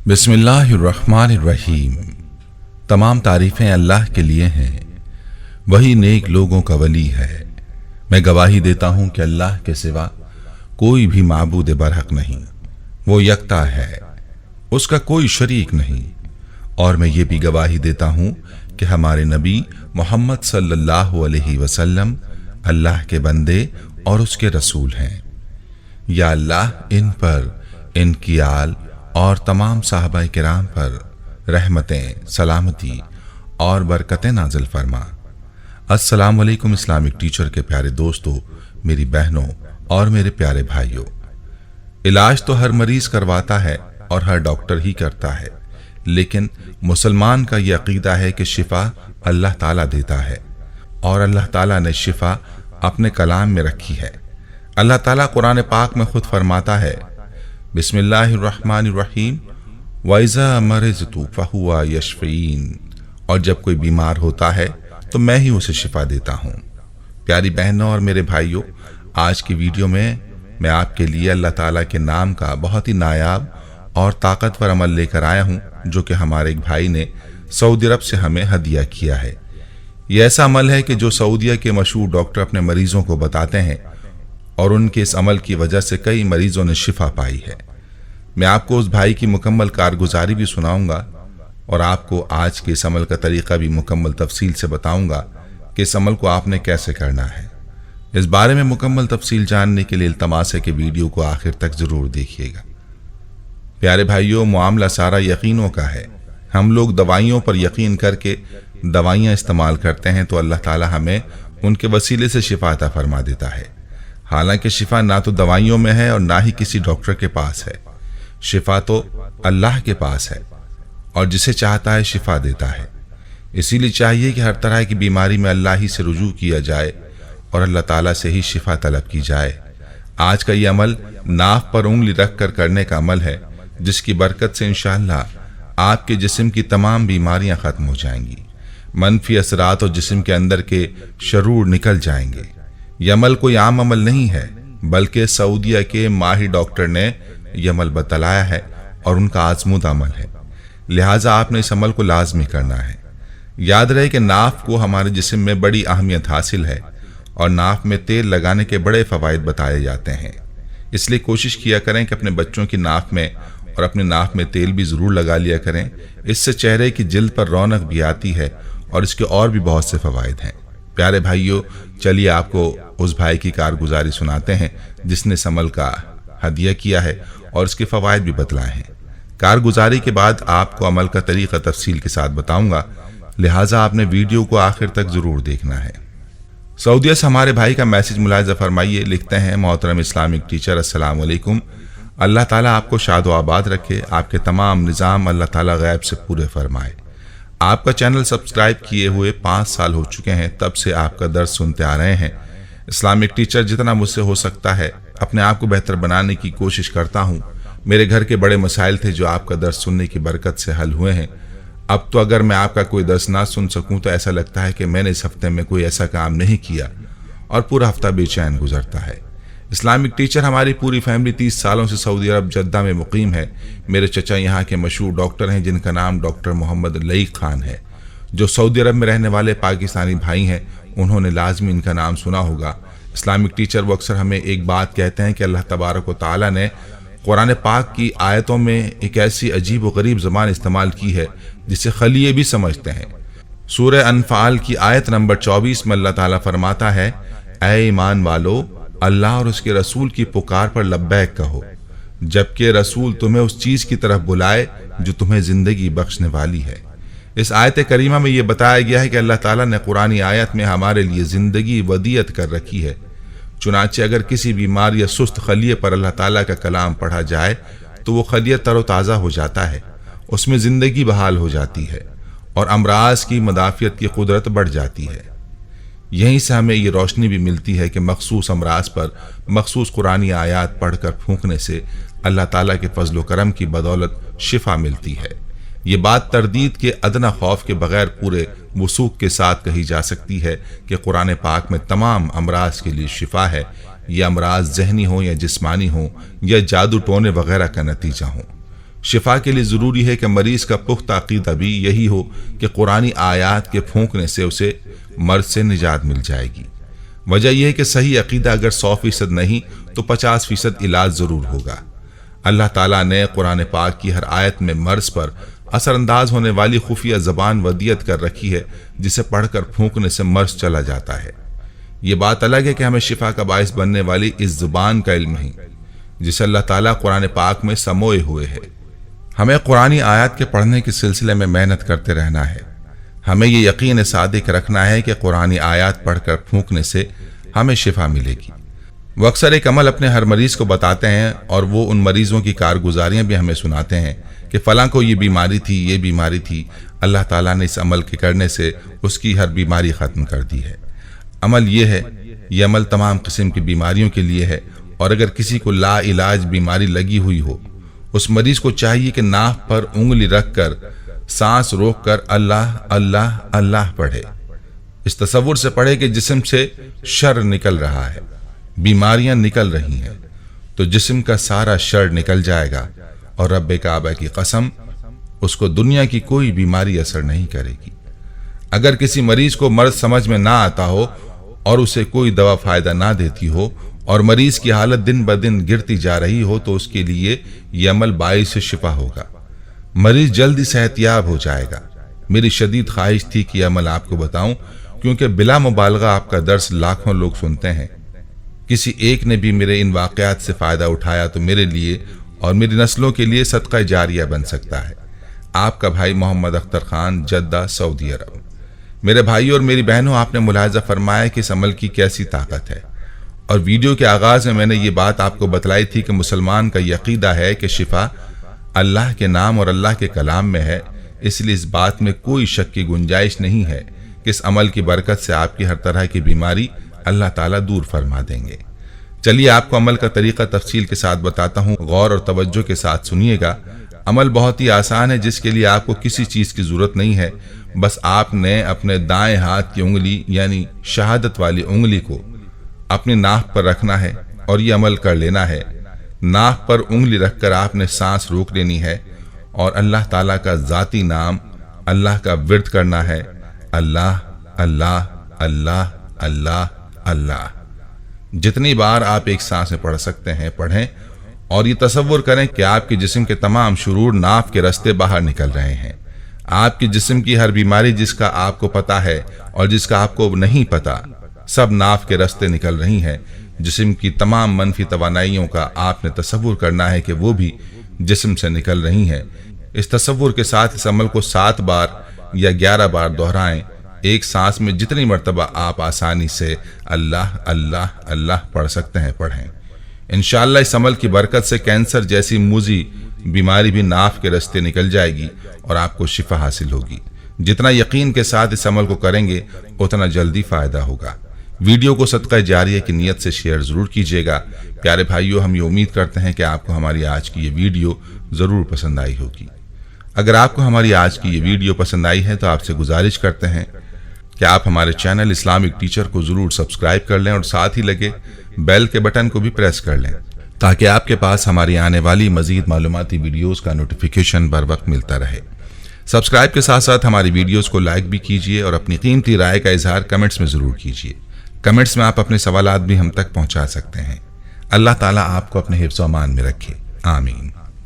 बिस्मिल्लाहिर्रहमानिर्रहीम। तमाम तारीफ़ें अल्लाह के लिए हैं, वही नेक लोगों का वली है। मैं गवाही देता हूँ कि अल्लाह के सिवा कोई भी माबूद बरहक नहीं, वो यकता है, उसका कोई शरीक नहीं। और मैं ये भी गवाही देता हूँ कि हमारे नबी मोहम्मद सल्लल्लाहु अलैहि वसल्लम अल्लाह के बंदे और उसके रसूल हैं। या अल्लाह इन पर, इनकी आल और तमाम साहबा किराम पर रहमतें, सलामती और बरकतें नाज़िल फरमा। अस्सलाम वालेकुम इस्लामिक टीचर के प्यारे दोस्तों, मेरी बहनों और मेरे प्यारे भाइयों। इलाज तो हर मरीज करवाता है और हर डॉक्टर ही करता है, लेकिन मुसलमान का यह अकीदा है कि शिफा अल्लाह ताला देता है और अल्लाह ताला ने शिफा अपने कलाम में रखी है। अल्लाह ताला कुरान पाक में खुद फरमाता है, बिस्मिल्लाहिर्रहमानिर्रहीम, वइज़ा मरिज़तु फहुवा यशफ़ीन। और जब कोई बीमार होता है तो मैं ही उसे शिफा देता हूँ। प्यारी बहनों और मेरे भाइयों, आज की वीडियो में मैं आपके लिए अल्लाह ताला के नाम का बहुत ही नायाब और ताकतवर अमल लेकर आया हूँ, जो कि हमारे एक भाई ने सऊदी अरब से हमें हदिया किया है। यह ऐसा अमल है कि जो सऊदीया के मशहूर डॉक्टर अपने मरीजों को बताते हैं और उनके इस अमल की वजह से कई मरीजों ने शिफा पाई है। मैं आपको उस भाई की मुकम्मल कारगुजारी भी सुनाऊंगा और आपको आज के इस अमल का तरीका भी मुकम्मल तफसील से बताऊंगा कि इस अमल को आपने कैसे करना है। इस बारे में मुकम्मल तफसील जानने के लिए इल्तमास है कि वीडियो को आखिर तक जरूर देखिएगा। प्यारे भाइयों, मामला सारा यकीनों का है। हम लोग दवाइयों पर यकीन करके दवाइयाँ इस्तेमाल करते हैं तो अल्लाह ताला हमें उनके वसीले से शिफा अता फरमा देता है। हालांकि शिफा ना तो दवाइयों में है और ना ही किसी डॉक्टर के पास है। शिफा तो अल्लाह के पास है और जिसे चाहता है शिफा देता है। इसीलिए चाहिए कि हर तरह की बीमारी में अल्लाह ही से रुजू किया जाए और अल्लाह ताला से ही शिफा तलब की जाए। आज का ये अमल नाफ पर उंगली रख कर करने का अमल है, जिसकी बरकत से इंशाअल्लाह आपके जिस्म की तमाम बीमारियां खत्म हो जाएंगी, मनफी असरात और जिस्म के अंदर के शरूर निकल जाएंगे। यह अमल कोई आम अमल नहीं है, बल्कि सऊदीया के माहिर डॉक्टर ने यह अमल बतलाया है और उनका आजमूदा अमल है। लिहाजा आपने इस अमल को लाजमी करना है। याद रहे कि नाफ को हमारे जिस्म में बड़ी अहमियत हासिल है और नाफ में तेल लगाने के बड़े फ़वाइद बताए जाते हैं। इसलिए कोशिश किया करें कि अपने बच्चों की नाक में और अपने नाक में तेल भी ज़रूर लगा लिया करें। इससे चेहरे की जिल्द पर रौनक भी आती है और इसके और भी बहुत से फ़वाइद हैं। प्यारे भाइयों, चलिए आपको उस भाई की कारगुजारी सुनाते हैं जिसने इस अमल का हदिया किया है और इसके फ़वाइद भी बतलाए हैं। कारगुजारी के बाद आपको अमल का तरीका तफसील के साथ बताऊंगा, लिहाजा आपने वीडियो को आखिर तक ज़रूर देखना है। सऊदीया से हमारे भाई का मैसेज मुलाहिज़ा फरमाइए। लिखते हैं, मोहतरम इस्लामिक टीचर, अस्सलाम वालेकुम। अल्लाह ताला आपको शाद व आबाद रखे, आपके तमाम निज़ाम अल्लाह ताला गैब से पूरे फरमाए। आपका चैनल सब्सक्राइब किए हुए 5 साल हो चुके हैं, तब से आपका दर्स सुनते आ रहे हैं। इस्लामिक टीचर, जितना मुझसे हो सकता है अपने आप को बेहतर बनाने की कोशिश करता हूँ। मेरे घर के बड़े मसाइल थे जो आपका दर्स सुनने की बरकत से हल हुए हैं। अब तो अगर मैं आपका कोई दर्स ना सुन सकूं तो ऐसा लगता है कि मैंने इस हफ्ते में कोई ऐसा काम नहीं किया और पूरा हफ्ता बेचैन गुजरता है। इस्लामिक टीचर, हमारी पूरी फैमिली 30 सालों से सऊदी अरब जद्दा में मुकीम है। मेरे चचा यहाँ के मशहूर डॉक्टर हैं जिनका नाम डॉक्टर मोहम्मद लईक खान है। जो सऊदी अरब में रहने वाले पाकिस्तानी भाई हैं उन्होंने लाजमी इनका नाम सुना होगा। इस्लामिक टीचर, वो अक्सर हमें एक बात कहते हैं कि अल्लाह तबारक व तआला ने कुरान पाक की आयतों में एक ऐसी अजीब व गरीब ज़बान इस्तेमाल की है जिसे खलिए भी समझते हैं। सूरह अनफाल की आयत नंबर 24 में अल्लाह ताला फरमाता है, ऐ ईमान वालो, अल्लाह और उसके रसूल की पुकार पर लब्बैक कहो, जबकि रसूल तुम्हें उस चीज़ की तरफ बुलाए जो तुम्हें ज़िंदगी बख्शने वाली है। इस आयत करीमा में यह बताया गया है कि अल्लाह ताला ने कुरानी आयत में हमारे लिए ज़िंदगी वदियत कर रखी है। चुनांचे अगर किसी बीमार या सुस्त खलिए पर अल्लाह ताला का कलाम पढ़ा जाए तो वो खलिया तरोताज़ा हो जाता है, उसमें ज़िंदगी बहाल हो जाती है और अमराज की मदाफियत की कुदरत बढ़ जाती है। यहीं से हमें ये रोशनी भी मिलती है कि मखसूस अमराज पर मखसूस कुरानी आयात पढ़कर फूंकने से अल्लाह ताला के फजल करम की बदौलत शिफा मिलती है। ये बात तरदीद के अदना खौफ के बगैर पूरे वसूक के साथ कही जा सकती है कि कुरान पाक में तमाम अमराज के लिए शिफा है। ये अमराज जहनी हो या जिस्मानी हो या जादू टोने वगैरह का नतीजा हो। शिफा के लिए ज़रूरी है कि मरीज़ का पुख्ता अक़ीदा भी यही हो कि कुरानी आयात के फूंकने से उसे मर्ज से निजात मिल जाएगी। वजह यह है कि सही अक़ीदा अगर 100% नहीं तो 50% इलाज ज़रूर होगा। अल्लाह ताला ने कुरान पाक की हर आयत में मर्ज पर असरअंदाज होने वाली खुफिया ज़बान वदियत कर रखी है, जिसे पढ़कर फूंकने से मर्ज चला जाता है। ये बात अलग है कि हमें शिफा का बाइस बनने वाली इस ज़ुबान का इल्म है जिसे अल्लाह ताला कुरान पाक में समोए हुए है। हमें कुरानी आयत के पढ़ने के सिलसिले में मेहनत करते रहना है। हमें ये यकीन सादिक रखना है कि कुरानी आयत पढ़कर फूंकने से हमें शिफा मिलेगी। वो अक्सर एक अमल अपने हर मरीज़ को बताते हैं और वो उन मरीज़ों की कारगुजारियाँ भी हमें सुनाते हैं कि फ़लाँ को ये बीमारी थी, ये बीमारी थी, अल्लाह ताला ने इस अमल के करने से उसकी हर बीमारी ख़त्म कर दी है। अमल ये है, ये अमल तमाम किस्म की बीमारियों के लिए है, और अगर किसी को ला इलाज बीमारी लगी हुई हो, उस मरीज़ को चाहिए कि नाक पर उंगली रख कर सांस रोक कर अल्लाह अल्लाह अल्लाह पढ़े। इस तसव्वुर से पढ़े कि जिस्म से शर निकल रहा है, बीमारियां निकल रही हैं, तो जिस्म का सारा शर निकल जाएगा और रब्बे काबा की कसम उसको दुनिया की कोई बीमारी असर नहीं करेगी। अगर किसी मरीज को मर्ज समझ में ना आता हो और उसे कोई दवा फायदा ना देती हो और मरीज की हालत दिन ब दिन गिरती जा रही हो, तो उसके लिए यह अमल बाइस शिफा होगा। मरीज जल्दी सेहतियाब हो जाएगा। मेरी शदीद ख्वाहिश थी कि यह अमल आपको बताऊं, क्योंकि बिला मुबालगा आपका दर्स लाखों लोग सुनते हैं। किसी एक ने भी मेरे इन वाक़यात से फ़ायदा उठाया तो मेरे लिए और मेरी नस्लों के लिए सदका जारिया बन सकता है। आपका भाई मोहम्मद अख्तर खान, जद्दा, सऊदी अरब। मेरे भाइयों और मेरी बहनों, आपने मुलाहजा फरमाया कि इस अमल की कैसी ताकत है, और वीडियो के आगाज़ में मैंने ये बात आपको बतलाई थी कि मुसलमान का यकीदा है कि शिफा अल्लाह के नाम और अल्लाह के कलाम में है। इसलिए इस बात में कोई शक की गुंजाइश नहीं है कि इस अमल की बरकत से आपकी हर तरह की बीमारी अल्लाह ताला दूर फरमा देंगे। चलिए आपको अमल का तरीका तफसील के साथ बताता हूँ, गौर और तवज्जो के साथ सुनिएगा। अमल बहुत ही आसान है, जिसके लिए आपको किसी चीज़ की ज़रूरत नहीं है। बस आपने अपने दाएं हाथ की उंगली यानी शहादत वाली उंगली को अपनी नाक पर रखना है और ये अमल कर लेना है। नाक पर उंगली रखकर आपने सांस रोक लेनी है और अल्लाह ताला का ज़ाती नाम अल्लाह का विर्द करना है। अल्लाह अल्लाह अल्लाह अल्लाह अल्लाह। जितनी बार आप एक सांस में पढ़ सकते हैं पढ़ें, और ये तसव्वुर करें कि आपके जिस्म के तमाम शुरूर नाफ के रास्ते बाहर निकल रहे हैं। आपके जिस्म की हर बीमारी जिसका आपको पता है और जिसका आपको नहीं पता, सब नाफ के रास्ते निकल रही हैं। जिस्म की तमाम मनफी तवानाइयों का आपने तसव्वुर करना है कि वो भी जिस्म से निकल रही हैं। इस तसव्वुर के साथ इस अमल को 7 बार या 11 बार दोहराएं। एक सांस में जितनी मर्तबा आप आसानी से अल्लाह अल्लाह अल्लाह पढ़ सकते हैं पढ़ें। इंशाअल्लाह इस अमल की बरकत से कैंसर जैसी मूजी बीमारी भी नाफ के रास्ते निकल जाएगी और आपको शिफा हासिल होगी। जितना यकीन के साथ इस अमल को करेंगे उतना जल्दी फ़ायदा होगा। वीडियो को सदका जारिया की नीयत से शेयर ज़रूर कीजिएगा। प्यारे भाइयों, हम ये उम्मीद करते हैं कि आपको हमारी आज की ये वीडियो ज़रूर पसंद आई होगी। अगर आपको हमारी आज की ये वीडियो पसंद आई है तो आपसे गुजारिश करते हैं कि आप हमारे चैनल इस्लामिक टीचर को ज़रूर सब्सक्राइब कर लें और साथ ही लगे बेल के बटन को भी प्रेस कर लें, ताकि आपके पास हमारी आने वाली मज़ीद मालूमाती वीडियोज़ का नोटिफिकेशन बर वक्त मिलता रहे। सब्सक्राइब के साथ साथ हमारी वीडियोज़ को लाइक भी कीजिए और अपनी कीमती राय का इजहार कमेंट्स में ज़रूर कीजिए। कमेंट्स में आप अपने सवालात भी हम तक पहुंचा सकते हैं। अल्लाह ताला आपको अपने हिफ्ज़ व अमान में रखे। आमीन।